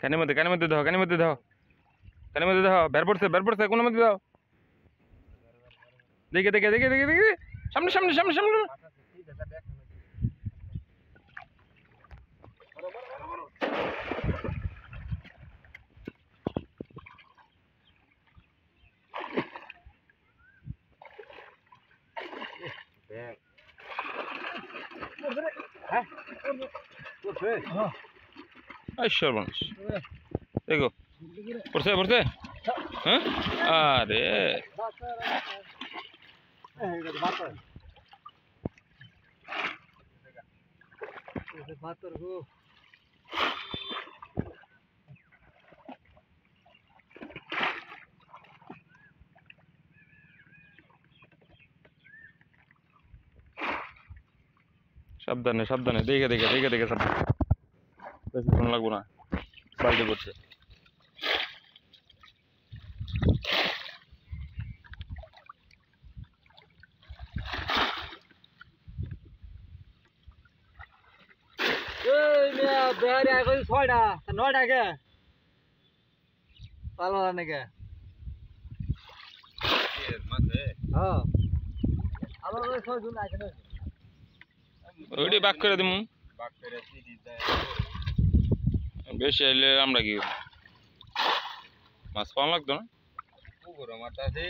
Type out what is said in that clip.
কানের মধ্যে দাও বের পড়ছে কোন মধ্যে দাও দেখে সামনে সর্বনাশ দেখো পড়ছে হ্যাঁ আরে সাবধানে দেখে সাবধানে বেশিক্ষণ লাগবো না বাড়িতে করছে ছয়টা নয়টা কে পালো নাকি ওইটি বাক করে দিমু বেশি আইলে আমরা কি মাছ পাওয়া লাগতো না পুকুর মাছ আছে